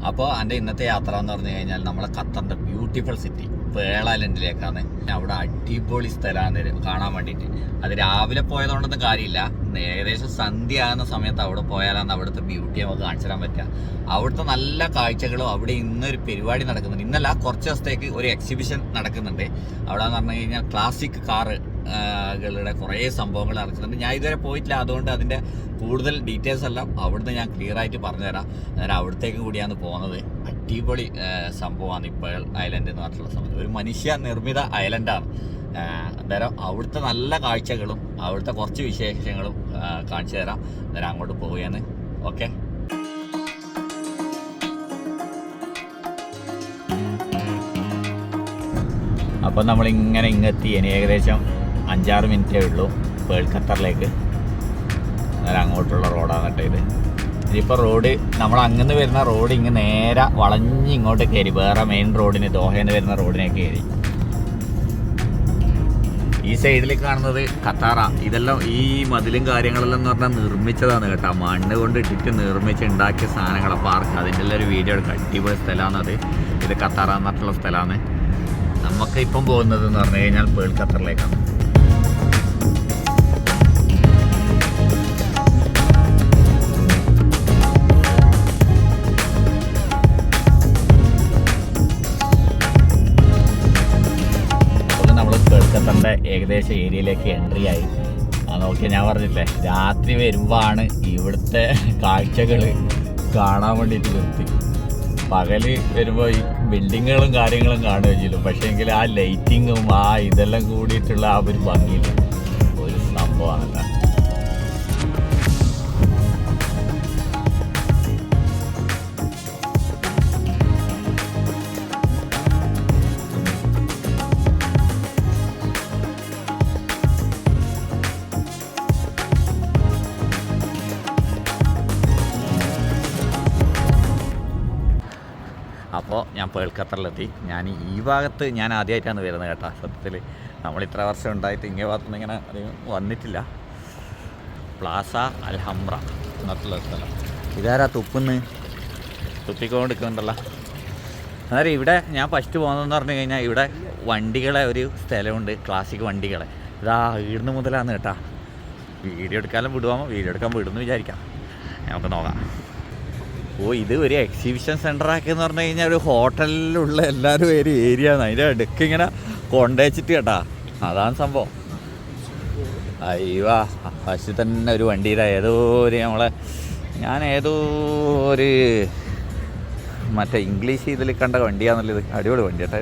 അപ്പോൾ എൻ്റെ ഇന്നത്തെ യാത്ര എന്ന് പറഞ്ഞു കഴിഞ്ഞാൽ നമ്മളെ ഖത്തറിൻ്റെ ബ്യൂട്ടിഫുൾ സിറ്റി പേൾ ഐലൻഡിലേക്കാണ്. അവിടെ അടിപൊളി സ്ഥലമാണ് കാണാൻ വേണ്ടിയിട്ട്. അത് രാവിലെ പോയതുകൊണ്ടൊന്നും കാര്യമില്ല, ഏകദേശം സന്ധ്യ ആകുന്ന സമയത്ത് അവിടെ പോയാലാണ് അവിടുത്തെ ബ്യൂട്ടി നമുക്ക് കാണിച്ചു തരാൻ പറ്റുക. അവിടുത്തെ നല്ല കാഴ്ചകളും അവിടെ ഇന്നൊരു പരിപാടി നടക്കുന്നുണ്ട്. ഇന്നല്ല, കുറച്ച് ദിവസത്തേക്ക് ഒരു എക്സിബിഷൻ നടക്കുന്നുണ്ട്. അവിടെ എന്ന് പറഞ്ഞു കഴിഞ്ഞാൽ ക്ലാസിക് കാറുകളുടെ കുറേ സംഭവങ്ങൾ നടക്കുന്നുണ്ട്. ഞാൻ ഇതുവരെ പോയിട്ടില്ല, അതുകൊണ്ട് അതിൻ്റെ കൂടുതൽ ഡീറ്റെയിൽസ് എല്ലാം അവിടുന്ന് ഞാൻ ക്ലിയർ ആയിട്ട് പറഞ്ഞുതരാം. അന്നേരം അവിടത്തേക്ക് കൂടിയാണ് പോകുന്നത്. അടിപൊളി സംഭവമാണ് ഈ പേൾ ഐലൻഡ് എന്ന് പറഞ്ഞിട്ടുള്ള സംഭവം. ഒരു മനുഷ്യ നിർമ്മിത ഐലൻഡാണ്. അന്നേരം അവിടുത്തെ നല്ല കാഴ്ചകളും അവിടുത്തെ കുറച്ച് വിശേഷങ്ങളും കാണിച്ചു തരാം. അന്നേരം അങ്ങോട്ട് പോവുകയാണ്. ഓക്കെ, അപ്പം നമ്മളിങ്ങനെ ഇങ്ങെത്തി. ഇനി ഏകദേശം 5-6 മിനിറ്റേ ഉള്ളൂ പേൾ ഖത്തറിലേക്ക്. അന്നേരം അങ്ങോട്ടുള്ള റോഡാണ് കേട്ടോ ഇത്. ഇതിപ്പോൾ റോഡ് നമ്മൾ അങ്ങനെ വരുന്ന റോഡ് ഇങ്ങ് നേരെ വളഞ്ഞ് ഇങ്ങോട്ട് കയറി വേറെ മെയിൻ റോഡിന്, ദോഹയിൽ വരുന്ന റോഡിനേക്ക് കയറി. ഈ സൈഡിൽ കാണുന്നത് ഖത്താറ. ഇതെല്ലാം ഈ മതിലും കാര്യങ്ങളെല്ലാം എന്ന് പറഞ്ഞാൽ നിർമ്മിച്ചതാണ് കേട്ടോ. മണ്ണ് കൊണ്ട് ഇട്ടിട്ട് നിർമ്മിച്ച് ഉണ്ടാക്കിയ സാധനങ്ങളെ പാർക്ക്. അതിൻ്റെ എല്ലാം ഒരു വീഡിയോ എടുക്കുക. അടിപൊളി സ്ഥലമാണത്. ഇത് ഖത്താറ എന്നിട്ടുള്ള സ്ഥലമാണ്. നമുക്ക് ഇപ്പം പോകുന്നത് എന്ന് പറഞ്ഞു കഴിഞ്ഞാൽ പേൾ ഖത്തറിലേക്കാണ്. ഖത്തറിൻ്റെ ഏകദേശം ഏരിയയിലേക്ക് എൻട്രി ആയി. നോക്കിയാൽ ഞാൻ പറഞ്ഞില്ലേ, രാത്രി വരുമ്പോഴാണ് ഇവിടുത്തെ കാഴ്ചകൾ കാണാൻ വേണ്ടിയിട്ട് നിർത്തി. പകല് വരുമ്പോൾ ഈ ബിൽഡിങ്ങുകളും കാര്യങ്ങളും കാണുകയും ചെയ്യും. പക്ഷേ എങ്കിൽ ആ ലൈറ്റിങ്ങും ഇതെല്ലാം കൂടിയിട്ടുള്ള ആ ഒരു ഭംഗിയില്ല ഒരു സംഭവമാണ്. അപ്പോൾ ഞാൻ പേൾ ഖത്തറിലെത്തി. ഞാൻ ഈ ഭാഗത്ത് ഞാൻ ആദ്യമായിട്ടാണ് വരുന്നത് കേട്ടോ. സത്യത്തിൽ നമ്മൾ ഇത്ര വർഷം ഉണ്ടായിട്ട് ഇങ്ങേ ഭാഗത്തൊന്നും ഇങ്ങനെ അധികം വന്നിട്ടില്ല. പ്ലാസ അൽ ഹംറ എന്നിട്ടുള്ള സ്ഥലം. ഇതാരാ തുപ്പിക്കൊണ്ടിരിക്കുന്നുണ്ടല്ലോ. അന്നേരം ഇവിടെ ഞാൻ ഫസ്റ്റ് പോകുന്നതെന്ന് പറഞ്ഞു കഴിഞ്ഞാൽ ഇവിടെ വണ്ടികളെ ഒരു സ്ഥലമുണ്ട്, ക്ലാസിക് വണ്ടികളെ. ഇതാ ഇവിടുന്ന് മുതലാണ് കേട്ടോ. വീഡിയോ എടുക്കാനും വിടുവാമോ, വീഡിയോ എടുക്കാൻ വിടുമെന്ന് വിചാരിക്കാം. നമുക്ക് നോക്കാം. ഇത് ഒരു എക്സിബിഷൻ സെൻ്റർ ആക്കിയെന്ന് പറഞ്ഞു കഴിഞ്ഞാൽ ഒരു ഹോട്ടലിലുള്ള എല്ലാവരും ഒരു ഏരിയ ആണ്. അതിൻ്റെ ഇടയ്ക്ക് ഇങ്ങനെ കൊണ്ടുവച്ചിട്ട് കേട്ടാ, അതാണ് സംഭവം. അയ്യോ, ഫസ്റ്റ് തന്നെ ഒരു വണ്ടിയിലെ ഏതോ ഒരു ഞാൻ ഏതോ ഒരു മറ്റേ ഇംഗ്ലീഷ് ഇതിൽ കണ്ട വണ്ടിയാണെന്നുള്ളത്. അടിപൊളി വണ്ടി കേട്ടോ.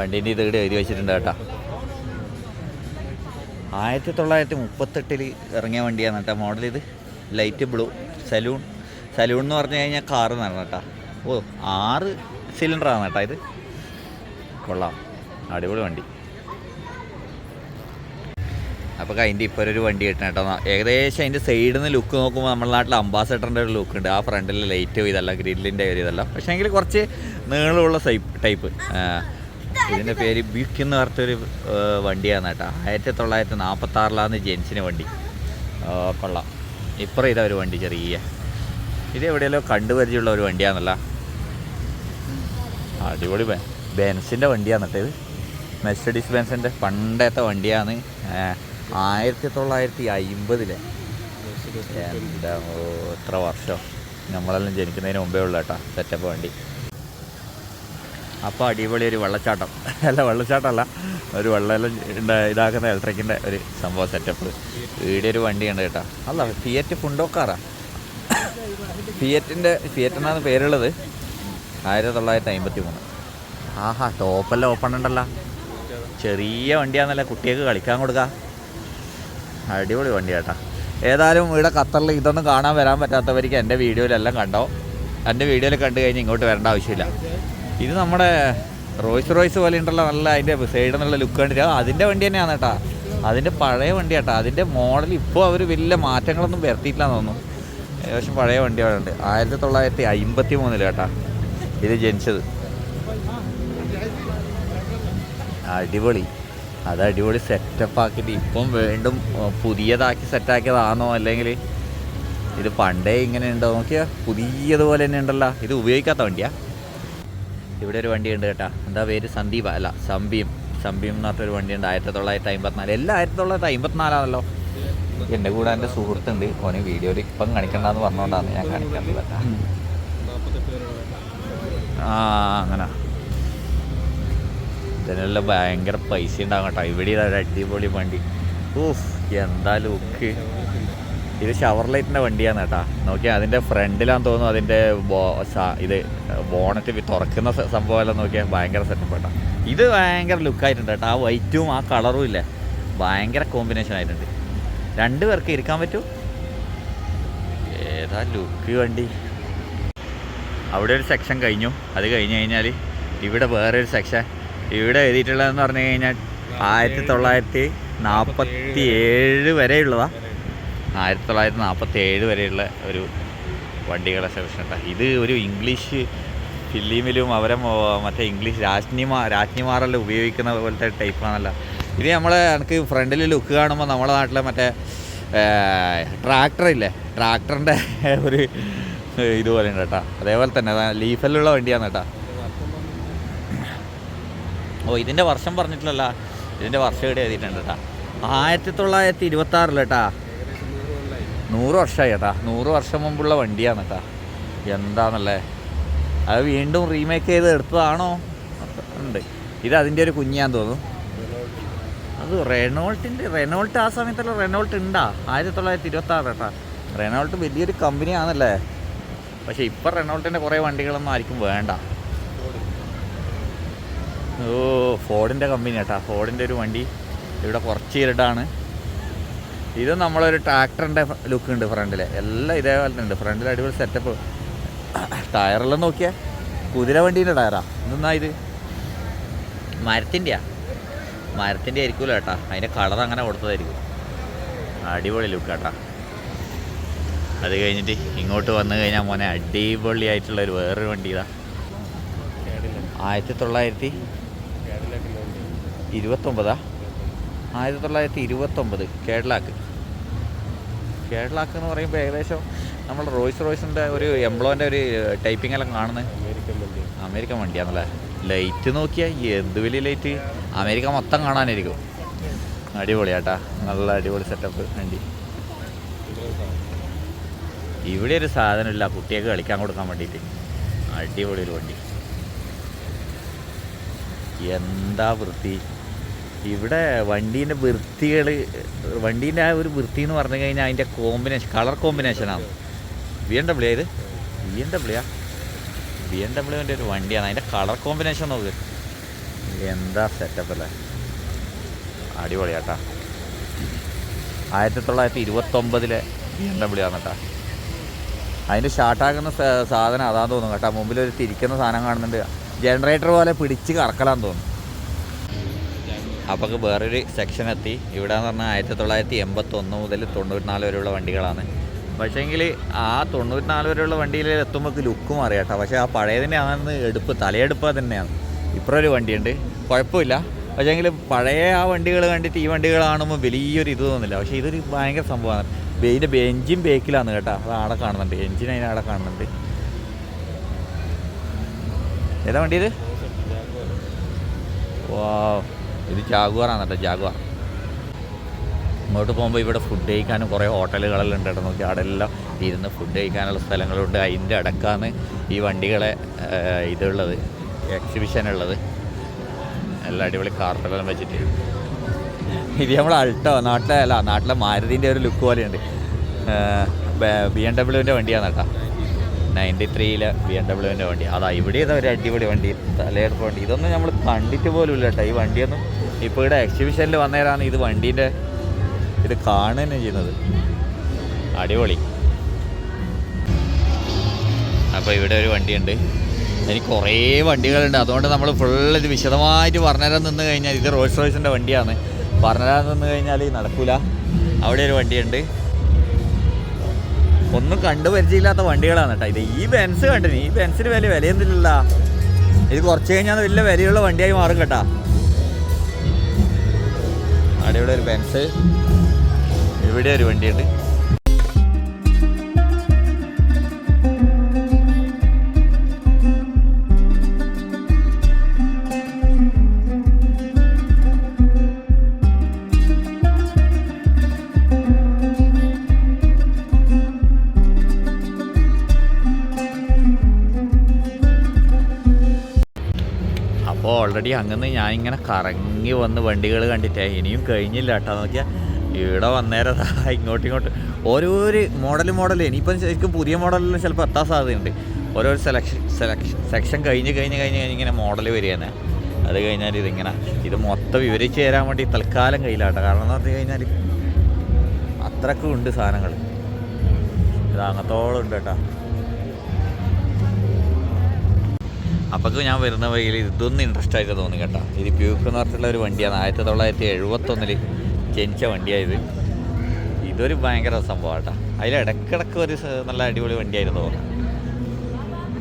വണ്ടീൻ്റെ ഇത് ഇവിടെ എഴുതി വെച്ചിട്ടുണ്ട് കേട്ടോ. 1938 ഇറങ്ങിയ വണ്ടിയാണ് കേട്ടോ. മോഡൽ ഇത് ലൈറ്റ് ബ്ലൂ. സലൂൺ എന്ന് പറഞ്ഞു കഴിഞ്ഞാൽ കാറ് നടണം കേട്ടോ. 6 സിലിണ്ടറാണ് കേട്ടോ ഇത്. കൊള്ളാം, അടിപൊളി വണ്ടി. അപ്പോൾ അതിൻ്റെ ഇപ്പോൾ ഒരു വണ്ടി കിട്ടണം കേട്ടോ. ഏകദേശം അതിൻ്റെ സൈഡിൽ നിന്ന് ലുക്ക് നോക്കുമ്പോൾ നമ്മുടെ നാട്ടിൽ അംബാസഡറിൻ്റെ ഒരു ലുക്ക് ഉണ്ട്. ആ ഫ്രണ്ടിൽ ലൈറ്റ് ഇതല്ല, ഗ്രില്ലിൻ്റെ ഒരു ഇതല്ല. പക്ഷേ എങ്കിൽ കുറച്ച് നീളമുള്ള ടൈപ്പ്. ഇതിൻ്റെ പേര് ബ്യൂക്ക് എന്ന് പറഞ്ഞൊരു വണ്ടിയാണ് കേട്ടോ. 1946 ജെൻസിന് വണ്ടി. കൊള്ളാം. ഇപ്പുറം ഇതാ ഒരു വണ്ടി ചെറിയ. ഇത് എവിടെയല്ലോ കണ്ടുപരിചയമുള്ള ഒരു വണ്ടിയാണല്ലോ. അടിപൊളി ബെൻസിൻ്റെ വണ്ടിയാണ് കേട്ടോ. ഇത് മെഴ്സിഡീസ് ബെൻസിൻ്റെ പണ്ടത്തെ വണ്ടിയാണ്. 1950 എന്താ എത്ര വർഷം, നമ്മളെല്ലാം ജനിക്കുന്നതിന് മുമ്പേ ഉള്ള കേട്ടോ സെറ്റപ്പ് വണ്ടി. അപ്പോൾ അടിപൊളി ഒരു വെള്ളച്ചാട്ടം, വെള്ളച്ചാട്ടമല്ല, ഒരു വെള്ളം ഇതാക്കുന്ന ഇലക്ട്രിക്കിൻ്റെ ഒരു സംഭവം സെറ്റപ്പ്. ഇവിടെ ഒരു വണ്ടിയുണ്ട് കേട്ടോ. അല്ല, ഫിയറ്റ് ഫുണ്ടോക്കാറാ. ഫിയറ്റ് എന്നാണ് പേരുള്ളത്. 1953. ആഹാ, ടോപ്പെല്ലാം ഓപ്പൺ ഉണ്ടല്ലോ. ചെറിയ വണ്ടിയാണെന്നല്ല, കുട്ടികൾക്ക് കളിക്കാൻ കൊടുക്കാം. അടിപൊളി വണ്ടി കേട്ടോ. ഏതായാലും ഇവിടെ ഖത്തറിൽ ഇതൊന്നും കാണാൻ വരാൻ പറ്റാത്തവർക്ക് എൻ്റെ വീഡിയോയിലെല്ലാം കണ്ടോ. എൻ്റെ വീഡിയോയിൽ കണ്ടു കഴിഞ്ഞ് ഇങ്ങോട്ട് വരേണ്ട ആവശ്യമില്ല. ഇത് നമ്മുടെ റോയ്സ് പോലെ ഉണ്ടല്ലോ, നല്ല അതിൻ്റെ സൈഡിൽ നിന്നുള്ള ലുക്ക് കണ്ടിട്ട് അതിൻ്റെ വണ്ടി തന്നെയാണ് കേട്ടോ. അതിൻ്റെ പഴയ വണ്ടി കേട്ടോ. അതിൻ്റെ മോഡൽ ഇപ്പോൾ അവർ വലിയ മാറ്റങ്ങളൊന്നും വരുത്തിയിട്ടില്ലെന്ന് തോന്നുന്നു. ഏകദേശം പഴയ വണ്ടികളുണ്ട്. 1953 കേട്ടോ ഇത് ജനിച്ചത്. അടിപൊളി. അത് അടിപൊളി സെറ്റപ്പ് ആക്കിയിട്ട് ഇപ്പം വീണ്ടും പുതിയതാക്കി സെറ്റാക്കിയതാണോ അല്ലെങ്കിൽ ഇത് പണ്ടേ ഇങ്ങനെ ഉണ്ടോ നോക്കിയാൽ പുതിയതുപോലെ തന്നെ ഉണ്ടല്ലോ. ഇത് ഉപയോഗിക്കാത്ത വണ്ടിയാ. ഇവിടെ ഒരു വണ്ടിയുണ്ട് കേട്ടാ, എന്താ പേര്, സന്ദീപ അല്ല സംഭീം എന്ന് പറഞ്ഞൊരു വണ്ടിയുണ്ട്. 1954. എല്ലാം 1954ആണല്ലോ. എൻ്റെ കൂടെ എൻ്റെ സുഹൃത്തുണ്ട്, ഓന് വീഡിയോയിൽ ഇപ്പം കാണിക്കണ്ടെന്ന് പറഞ്ഞുകൊണ്ടാണ് ഞാൻ കാണിക്കാറില്ല. ആ അങ്ങനെ ഇതിനെല്ലാം ഭയങ്കര പൈസ ഉണ്ടാകും കേട്ടോ. ഇവിടെ ഇതൊരു അടിപൊളി വണ്ടി. ഓഫ് എന്താ ലുക്ക്. ഇത് ഷവർ ലൈറ്റിൻ്റെ വണ്ടിയാണ് കേട്ടോ. നോക്കിയാൽ അതിൻ്റെ ഫ്രണ്ടിലാന്ന് തോന്നുന്നു അതിൻ്റെ ഇത് ബോണറ്റ് തുറക്കുന്ന സംഭവമെല്ലാം നോക്കിയാൽ ഭയങ്കര സെറ്റപ്പ് കേട്ടോ. ഇത് ഭയങ്കര ലുക്കായിട്ടുണ്ട് കേട്ടോ. ആ വൈറ്റും ആ കളറും ഇല്ലേ, ഭയങ്കര കോമ്പിനേഷൻ ആയിട്ടുണ്ട്. 2 പേർക്ക് ഇരിക്കാൻ പറ്റും. ഏതാ ലുക്ക് വണ്ടി. അവിടെ ഒരു സെക്ഷൻ കഴിഞ്ഞു. അത് കഴിഞ്ഞ് കഴിഞ്ഞാൽ ഇവിടെ വേറൊരു സെക്ഷൻ. ഇവിടെ എഴുതിയിട്ടുള്ളതെന്ന് പറഞ്ഞു കഴിഞ്ഞാൽ 1947 വരെയുള്ളതാണ്. 1947 വരെയുള്ള ഒരു വണ്ടികളുടെ സെക്ഷൻ കേട്ടോ. ഇത് ഒരു ഇംഗ്ലീഷ് ഫിലിമിലും അവരെ മറ്റേ ഇംഗ്ലീഷ് രാജ്ഞിമാരെല്ലാം ഉപയോഗിക്കുന്ന പോലത്തെ ടൈപ്പാണല്ലോ ഇത്. എനിക്ക് ഫ്രണ്ടിൽ ലുക്ക് കാണുമ്പോൾ നമ്മുടെ നാട്ടിലെ മറ്റേ ട്രാക്ടറില്ലേ, ട്രാക്ടറിൻ്റെ ഒരു ഇതുപോലെ ഉണ്ട് കേട്ടോ. അതേപോലെ തന്നെ ലീഫിലുള്ള വണ്ടിയാണ് കേട്ടോ. ഓ ഇതിൻ്റെ വർഷം പറഞ്ഞിട്ടില്ലല്ല, ഇതിൻ്റെ വർഷം ഇവിടെ എഴുതിയിട്ടുണ്ട് കേട്ടോ. 1926 കേട്ടാ. 100 വർഷമായി കേട്ടാ. 100 വർഷം മുമ്പുള്ള വണ്ടിയാണ് കേട്ടോ. എന്താണെന്നല്ലേ, അത് വീണ്ടും റീമേക്ക് ചെയ്ത് എടുത്തതാണോ ഉണ്ട്. ഇത് അതിൻ്റെ ഒരു കുഞ്ഞാന്ന് തോന്നുന്നു. അത് റെനോൾട്ട് ആ സമയത്തുള്ള റെനോൾട്ട് ഉണ്ടാ 1926 കേട്ടാ. റെനോൾട്ട് വലിയൊരു കമ്പനിയാണല്ലേ. പക്ഷെ ഇപ്പം റെനോൾട്ടിൻ്റെ കുറേ വണ്ടികളൊന്നും ആർക്കും വേണ്ട. ഓ ഫോർഡിൻ്റെ കമ്പനി കേട്ടാ. ഫോർഡിൻ്റെ ഒരു വണ്ടി ഇവിടെ കുറച്ച് ഇരട്ടാണ്. ഇത് നമ്മളൊരു ട്രാക്ടറിൻ്റെ ലുക്ക് ഉണ്ട് ഫ്രണ്ടിൽ. എല്ലാം ഇതേപോലെ ഉണ്ട്. ഫ്രണ്ടിൽ അടിപൊളി സെറ്റപ്പ്. ടയറെല്ലാം നോക്കിയാൽ കുതിര വണ്ടീൻ്റെ ടയറാ. എന്തെന്നാ ഇത് മരത്തിൻ്റെ ആയിരിക്കുമല്ലോ കേട്ടാ. അതിൻ്റെ കളർ അങ്ങനെ കൊടുത്തതായിരിക്കും. അടിപൊളി ലുക്ക് കേട്ടാ. അത് കഴിഞ്ഞിട്ട് ഇങ്ങോട്ട് വന്നു കഴിഞ്ഞാൽ മോനെ അടിപൊളിയായിട്ടുള്ളൊരു വേറൊരു വണ്ടി ഇതാ. 1929 1929 കേഡലാക്ക് എന്ന് പറയുമ്പോൾ ഏകദേശം നമ്മൾ റോയ്സിൻ്റെ ഒരു എംബ്ലോൻ്റെ ഒരു ടൈപ്പിംഗ് എല്ലാം കാണുന്നത് അമേരിക്കൻ വണ്ടിയാണല്ലേ. ലൈറ്റ് നോക്കിയാൽ എന്ത് വലിയ ലൈറ്റ്. അമേരിക്ക മൊത്തം കാണാനായിരിക്കും. അടിപൊളിയാട്ടാ, നല്ല അടിപൊളി സെറ്റപ്പ് വണ്ടി. ഇവിടെ ഒരു സാധനമില്ല കുട്ടികൾക്ക് കളിക്കാൻ കൊടുക്കാൻ വേണ്ടിയിട്ട്. അടിപൊളി ഒരു വണ്ടി. എന്താ വൃത്തി. ഇവിടെ വണ്ടീൻ്റെ വണ്ടീൻ്റെ ആ ഒരു വൃത്തി എന്ന് പറഞ്ഞു കഴിഞ്ഞാൽ അതിൻ്റെ കോമ്പിനേഷൻ, കളർ കോമ്പിനേഷനാണ്. BMW ഇത് BMWൻ്റെ ഒരു വണ്ടിയാണ്. അതിൻ്റെ കളർ കോമ്പിനേഷൻ നോക്ക്, എന്താ സെറ്റപ്പ് അല്ലേ. അടിപൊളിയാട്ടാ. 1929 BMW ആണ് കേട്ടോ. അതിൻ്റെ ഷാർട്ടാക്കുന്ന സാധനം അതാന്ന് തോന്നുന്നു കേട്ടോ. മുമ്പിലൊരു തിരിക്കുന്ന സാധനം കാണുന്നുണ്ട്. ജനറേറ്റർ പോലെ പിടിച്ച് കറക്കലാന്ന് തോന്നുന്നു. അപ്പോൾ വേറൊരു സെക്ഷൻ എത്തി. ഇവിടെ എന്ന് പറഞ്ഞാൽ 1981 മുതൽ 94 വരെയുള്ള വണ്ടികളാണ്. പക്ഷേങ്കിൽ ആ 94 വരെയുള്ള വണ്ടിയിൽ എത്തുമ്പോൾ ലുക്കും അറിയാം കേട്ടോ. പക്ഷേ ആ പഴയതിൻ്റെ ആണെന്ന് തലയെടുപ്പ് തന്നെയാണ്. ഇപ്പോഴൊരു വണ്ടിയുണ്ട്, കുഴപ്പമില്ല. പക്ഷേങ്കിൽ പഴയ ആ വണ്ടികൾ കണ്ടിട്ട് ഈ വണ്ടികൾ കാണുമ്പോൾ വലിയൊരു ഇത് തോന്നില്ല. പക്ഷേ ഇതൊരു ഭയങ്കര സംഭവമാണ്. ഇതിൻ്റെ എൻജിൻ ബേക്കിലാണ് കേട്ടോ. അത് ആടെ കാണുന്നുണ്ട്, എൻജിൻ അതിനാടെ കാണുന്നുണ്ട്. ഏതാ വണ്ടി ഇത്? വാ, ഇത് ജാഗ്വാറാണ് കേട്ടോ, ജാഗ്വാർ. ഇങ്ങോട്ട് പോകുമ്പോൾ ഇവിടെ ഫുഡ് കഴിക്കാനും കുറേ ഹോട്ടലുകളെല്ലാം ഉണ്ട് കേട്ടോ. നോക്കി അവിടെ എല്ലാം ഇരുന്ന് ഫുഡ് കഴിക്കാനുള്ള സ്ഥലങ്ങളുണ്ട്. അതിൻ്റെ അടക്കാണ് ഈ വണ്ടികളെ ഇതുള്ളത്, എക്സിബിഷനുള്ളത്. എല്ലാം അടിപൊളി കാർപ്പെല്ലാം വെച്ചിട്ട്. ഇത് നമ്മൾ അൾട്ടോ നാട്ടിലെ മാരുതിൻ്റെ ഒരു ലുക്ക് പോലെയുണ്ട്. BMW വണ്ടിയാണ് കേട്ടോ. 93 BMW വണ്ടി. അതാ ഇവിടെ ഇതാ ഒരു അടിപൊളി വണ്ടി, തലയെടുപ്പ് വണ്ടി. ഇതൊന്നും നമ്മൾ കണ്ടിട്ട് പോലും ഇല്ല കേട്ടോ. ഈ വണ്ടിയൊന്നും ഇപ്പോൾ ഇവിടെ എക്സിബിഷനിൽ വന്നേരാണ് ഇത് വണ്ടീൻ്റെ ഇത് കാണുക തന്നെ ചെയ്യുന്നത്. അടിപൊളി. അപ്പോൾ ഇവിടെ ഒരു വണ്ടിയുണ്ട്. എനിക്ക് കുറേ വണ്ടികളുണ്ട്, അതുകൊണ്ട് നമ്മൾ ഫുൾ ഇത് വിശദമായിട്ട് പറഞ്ഞുതരാൻ നിന്ന് കഴിഞ്ഞാൽ ഇത് റോയ്സിൻ്റെ വണ്ടിയാണ്. പറഞ്ഞുതരാൻ നിന്ന് കഴിഞ്ഞാൽ നടക്കൂല. അവിടെ ഒരു വണ്ടിയുണ്ട്. ഒന്നും കണ്ടു പരിചയമില്ലാത്ത വണ്ടികളാണ് കേട്ടോ ഇത്. ഈ ബെൻസ് കണ്ടിന്, ഈ ബെൻസിന് വിലയൊന്നുമില്ല. ഇത് കുറച്ച് കഴിഞ്ഞാൽ വലിയ വിലയുള്ള വണ്ടിയായി മാറും കേട്ടോ. അടിപൊളി ഒരു ബെൻസ്. ഇവിടെ ഒരു വണ്ടിയുണ്ട്. അപ്പോൾ ഓൾറെഡി അങ്ങനെ ഞാനിങ്ങനെ കറങ്ങി വന്ന് വണ്ടികൾ കണ്ടിട്ടേ ഇനിയും കഴിഞ്ഞില്ല കേട്ടോ. നോക്കിയാൽ ഇവിടെ വന്നേരം ഇങ്ങോട്ടും ഓരോരു മോഡൽ ഇനിയിപ്പം ശരിക്കും പുതിയ മോഡലിൽ ചിലപ്പോൾ എത്താൻ സാധ്യതയുണ്ട്. ഓരോരോ സെക്ഷൻ കഴിഞ്ഞ് ഇങ്ങനെ മോഡൽ വരികയാണ്. അത് കഴിഞ്ഞാൽ ഇത് മൊത്തം വിവരിച്ച് തരാൻ വേണ്ടി തൽക്കാലം കയ്യിലാട്ടോ. കാരണം എന്ന് പറഞ്ഞു കഴിഞ്ഞാൽ അത്രക്കും ഉണ്ട് സാധനങ്ങൾ. ഇത് അങ്ങത്തോളം ഉണ്ട് കേട്ടോ. അപ്പോഴേക്കും ഞാൻ വരുന്ന വഴിയിൽ ഇതൊന്നും ഇൻട്രസ്റ്റ് ആയിട്ട് തോന്നി കേട്ടോ. ഇത് പ്യൂക്ക് എന്ന് പറഞ്ഞിട്ടുള്ള ഒരു വണ്ടിയാണ്. 1971 ജനിച്ച വണ്ടിയായത്. ഇതൊരു ഭയങ്കര സംഭവമാണ് കേട്ടോ. അതിലിടക്കിടക്ക് ഒരു നല്ല അടിപൊളി വണ്ടിയായിരുന്നു തോന്നുന്നു.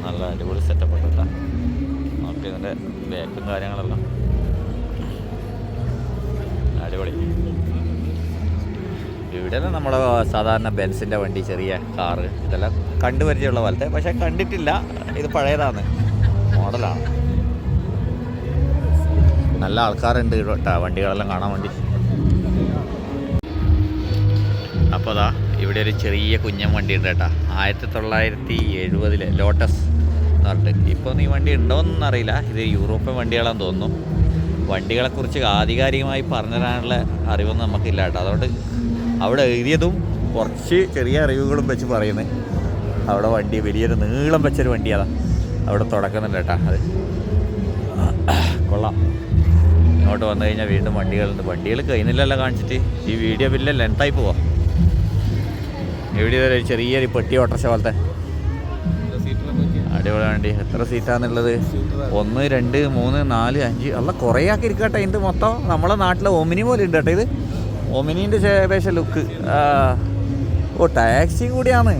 നല്ല അടിപൊളി സെറ്റപ്പ് കേട്ടോ. നോക്കി ഇതിൻ്റെ ബാക്കും കാര്യങ്ങളെല്ലാം അടിപൊളി. ഇവിടെയെല്ലാം നമ്മളെ സാധാരണ ബെൻസിൻ്റെ വണ്ടി, ചെറിയ കാറ്, ഇതെല്ലാം കണ്ടുപരിചയമുള്ള പോലത്തെ. പക്ഷേ കണ്ടിട്ടില്ല, ഇത് പഴയതാണ്, മോഡലാണ്. നല്ല ആൾക്കാരുണ്ട് കേട്ടോ വണ്ടികളെല്ലാം കാണാൻ വേണ്ടി. അപ്പോൾ അതാ ഇവിടെ ഒരു ചെറിയ കുഞ്ഞൻ വണ്ടി ഉണ്ട് കേട്ടോ. 1970 ലോട്ടസ് എന്ന് പറഞ്ഞിട്ട്. ഇപ്പോൾ ഈ വണ്ടി ഉണ്ടോയെന്നറിയില്ല. ഇത് യൂറോപ്യൻ വണ്ടികളാണെന്ന് തോന്നുന്നു. വണ്ടികളെക്കുറിച്ച് ആധികാരികമായി പറഞ്ഞു തരാനുള്ള അറിവൊന്നും നമുക്കില്ല കേട്ടോ. അതുകൊണ്ട് അവിടെ എഴുതിയതും കുറച്ച് ചെറിയ അറിവുകളും വെച്ച് പറയുന്നത്. അവിടെ വണ്ടി വലിയൊരു നീളം വെച്ചൊരു വണ്ടിയാണ് അവിടെ തുടക്കുന്നുണ്ട് കേട്ടോ. അത് കൊള്ളാം. ഇങ്ങോട്ട് വന്നു കഴിഞ്ഞാൽ വീണ്ടും വണ്ടികളുണ്ട്. വണ്ടികൾ കഴിഞ്ഞില്ലല്ലോ കാണിച്ചിട്ട്. ഈ വീഡിയോ വലിയ ലെങ്തായി പോവാം. ഇവിടെ ഒരു ചെറിയൊരു പെട്ടി ഓട്ടർഷ പോലത്തെ അടിപൊളി വണ്ടി. എത്ര സീറ്റാന്നുള്ളത്? 1, 2, 3, 4, 5 അല്ല കുറേ ആക്കി ഇരിക്കട്ടെ. ഇതിൻ്റെ മൊത്തം നമ്മളെ നാട്ടിലെ ഒമിനി പോലെ ഉണ്ട് കേട്ടോ. ഇത് ഒമിനീൻ്റെ ഏകദേശം ലുക്ക്. ഓ ടാക്സി കൂടിയാണ്.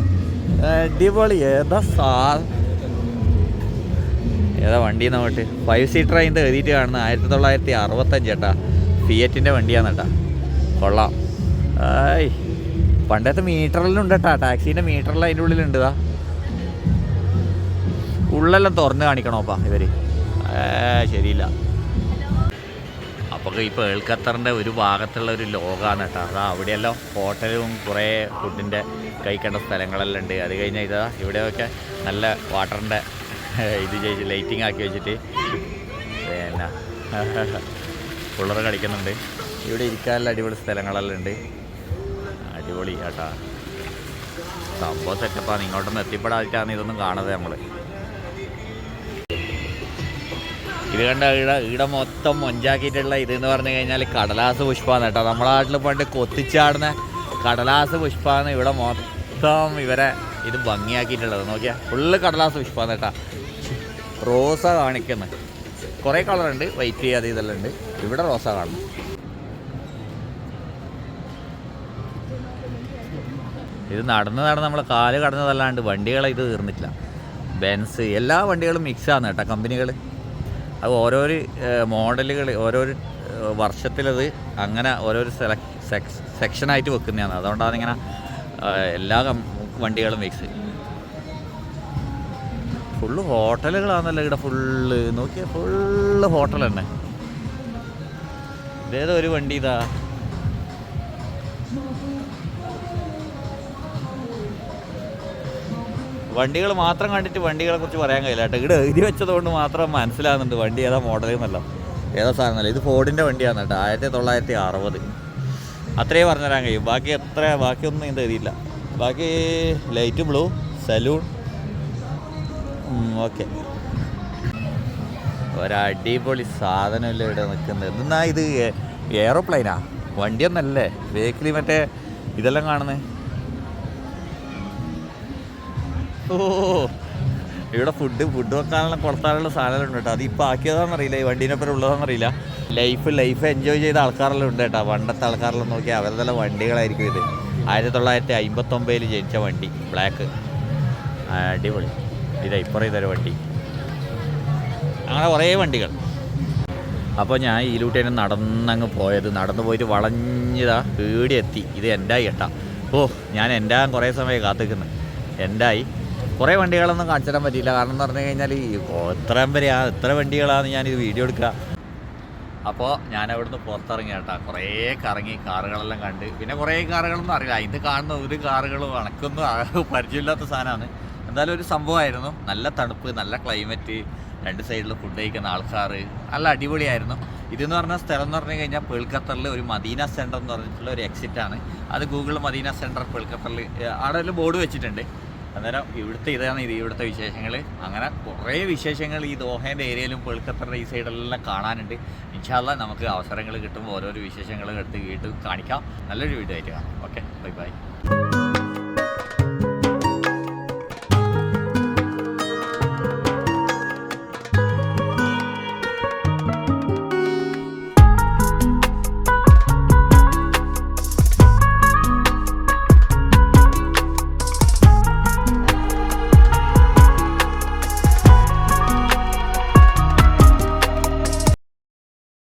അടിപൊളി. ഏതാ വണ്ടി നോട്ട്? 5 സീറ്റർ അതിൻ്റെ എഴുതിയിട്ട് കാണുന്നത്. 1965 കേട്ടാ. ഫിയറ്റിൻ്റെ വണ്ടിയാണ് കേട്ടാ. കൊള്ളാം. ആയ് പണ്ടത്തെ മീറ്ററെല്ലാം ഉണ്ട് കേട്ടാ. ടാക്സീൻ്റെ മീറ്ററെല്ലാം അതിൻ്റെ ഉള്ളിലുണ്ട്. ഉള്ളെല്ലാം തുറന്ന് കാണിക്കണോപ്പാ ഇവർ. ശരിയില്ല. അപ്പോൾ ഇപ്പോൾ ഏൾഖത്തറിൻ്റെ ഒരു ഭാഗത്തുള്ള ഒരു ലോകമാണ് കേട്ടോ. അതാ അവിടെയെല്ലാം ഹോട്ടലും കുറേ ഫുഡിൻ്റെ കഴിക്കേണ്ട സ്ഥലങ്ങളെല്ലാം ഉണ്ട്. അത് കഴിഞ്ഞാൽ ഇതാ ഇവിടെയൊക്കെ നല്ല വാട്ടറിൻ്റെ ഇത് ചെയ്ത് ലൈറ്റിംഗ് ആക്കി വെച്ചിട്ട് പിന്നെ പിള്ളേർ കളിക്കുന്നുണ്ട്. ഇവിടെ ഇരിക്കാനുള്ള അടിപൊളി സ്ഥലങ്ങളെല്ലാം ഉണ്ട്. അടിപൊളി കേട്ടാ. സംഭവം സെറ്റപ്പാണ്. ഇങ്ങോട്ടൊന്നും എത്തിപ്പെടാതിട്ടാണ് ഇതൊന്നും കാണുന്നത് നമ്മൾ. ഇത് കണ്ട ഈട മൊത്തം മൊഞ്ചാക്കിയിട്ടുള്ള ഇതെന്ന് പറഞ്ഞു കഴിഞ്ഞാൽ കടലാസ് പുഷ്പമാണ് കേട്ടോ. നമ്മളെ നാട്ടിൽ പണ്ട് കൊത്തിച്ചാടുന്ന കടലാസ് പുഷ്പമാണ് ഇവിടെ മൊത്തം ഇവരെ ഇത് ഭംഗിയാക്കിയിട്ടുള്ളത്. നോക്കിയാൽ ഫുള്ള് കടലാസ് പുഷ്പമാണ് കേട്ടോ. റോസ കാണിക്കുന്നത് കുറേ കളറുണ്ട്. വൈറ്റ് അത് ഇതെല്ലാം ഉണ്ട്. ഇവിടെ റോസ കാണുന്നു. ഇത് നടന്ന് നമ്മൾ കാല് കടന്നതല്ലാണ്ട് വണ്ടികളെ ഇത് തീർന്നിട്ടില്ല. ബെൻസ് എല്ലാ വണ്ടികളും മിക്സാണ് കേട്ടോ കമ്പനികൾ. അത് ഓരോരോ മോഡലുകൾ ഓരോരോ വർഷത്തിലത് അങ്ങനെ ഓരോരോ സെക്ഷനായിട്ട് വെക്കുന്നതാണ്. അതുകൊണ്ടാണ് ഇങ്ങനെ എല്ലാ വണ്ടികളും മിക്സ്. ഫുള്ള് ഹോട്ടലുകളാണല്ലോ ഇവിടെ. ഫുള്ള് നോക്കിയാൽ ഫുള്ള് ഹോട്ടൽ തന്നെ. ഇതേതോ ഒരു വണ്ടി ഇതാ. വണ്ടികൾ മാത്രം കണ്ടിട്ട് വണ്ടികളെ കുറിച്ച് പറയാൻ കഴിയില്ല കേട്ടോ. ഇവിടെ എഴുതി വെച്ചതുകൊണ്ട് മാത്രം മനസ്സിലാകുന്നുണ്ട് വണ്ടി ഏതാ മോഡൽ എന്നല്ല, ഏതാ സാധനമല്ല. ഇത് ഫോർഡിൻ്റെ വണ്ടിയാണ് കേട്ടോ. 1960 അത്രയേ പറഞ്ഞുതരാൻ കഴിയും. ബാക്കിയൊന്നും ഇത് എഴുതിയില്ല. ബാക്കി ലൈറ്റ് ബ്ലൂ സലൂൺ. ഓക്കെ, ഒരടിപൊളി സാധനമല്ലേ ഇവിടെ നിൽക്കുന്നത്. എന്നാ ഇത് എയറോപ്ലെയിനാ? വണ്ടിയൊന്നല്ലേ? ബേക്കിൽ മറ്റേ ഇതെല്ലാം കാണുന്നത്. ഓ ഇവിടെ ഫുഡ് വെക്കാനുള്ള കൊടുത്താനുള്ള സാധനങ്ങളുണ്ട് കേട്ടോ. അതിപ്പോൾ ആക്കിയതാണെന്നറിയില്ല, ഈ വണ്ടീനൊപ്പം ഉള്ളതാണെന്നറിയില്ല. ലൈഫ് എൻജോയ് ചെയ്ത ആൾക്കാരെല്ലാം ഉണ്ട് കേട്ടോ. പണ്ടത്തെ ആൾക്കാരെല്ലാം നോക്കിയാൽ അവരുടെ വണ്ടികളായിരിക്കും ഇത്. 1959 ജനിച്ച വണ്ടി, ബ്ലാക്ക്. അടിപൊളി. ഇതാ ഇപ്പുറം ഇതൊരു വണ്ടി. അങ്ങനെ കുറേ വണ്ടികൾ. അപ്പോൾ ഞാൻ ഇതിലൂടെ നടന്നങ്ങ് പോയത്, നടന്നു പോയിട്ട് വളഞ്ഞതാ പേടി എത്തി. ഇത് എൻ്റായി കേട്ടാ. ഓ ഞാൻ എൻ്റെ കുറേ സമയം കാത്തിക്കുന്നു. എൻ്റായി കുറേ വണ്ടികളൊന്നും കാണിച്ചു തരാൻ പറ്റിയില്ല. കാരണം എന്ന് പറഞ്ഞു കഴിഞ്ഞാൽ എത്ര വണ്ടികളാണ് ഞാനിത് വീഡിയോ എടുക്കുക. അപ്പോൾ ഞാൻ അവിടുന്ന് പുറത്തിറങ്ങി കേട്ടാ. കുറേ കറങ്ങി, കാറുകളെല്ലാം കണ്ട്. പിന്നെ കുറേ കാറുകളൊന്നും അറിയില്ല. ഇത് കാണുന്ന ഒരു കാറുകളും കണക്കൊന്നും പരിചയമില്ലാത്ത സാധനമാണ്. എന്തായാലും ഒരു സംഭവമായിരുന്നു. നല്ല തണുപ്പ്, നല്ല ക്ലൈമറ്റ്, രണ്ട് സൈഡിൽ ഫുഡ് കഴിക്കുന്ന ആൾക്കാർ, നല്ല അടിപൊളിയായിരുന്നു. ഇതെന്ന് പറഞ്ഞ സ്ഥലം എന്ന് പറഞ്ഞു കഴിഞ്ഞാൽ പേൾഖത്തറിൽ ഒരു മദീന സെൻറ്റർ എന്ന് പറഞ്ഞിട്ടുള്ള ഒരു എക്സിറ്റാണ്. അത് ഗൂഗിൾ മദീന സെൻറ്റർ പേൾഖത്തറിൽ അവിടെ ഒരു ബോർഡ് വെച്ചിട്ടുണ്ട്. അന്നേരം ഇവിടുത്തെ വിശേഷങ്ങൾ. അങ്ങനെ കുറേ വിശേഷങ്ങൾ ഈ ദോഹേൻ്റെ ഏരിയയിലും പേൾഖത്തറിൻ്റെ ഈ സൈഡെല്ലാം കാണാനുണ്ട്. ഇൻഷാ അല്ലാഹ് നമുക്ക് അവസരങ്ങൾ കിട്ടുമ്പോൾ ഓരോരോ വിശേഷങ്ങൾ എടുത്ത് കാണിക്കാം. നല്ലൊരു വീഡിയോ ആയിട്ട് കാണാം. Okay, bye bye.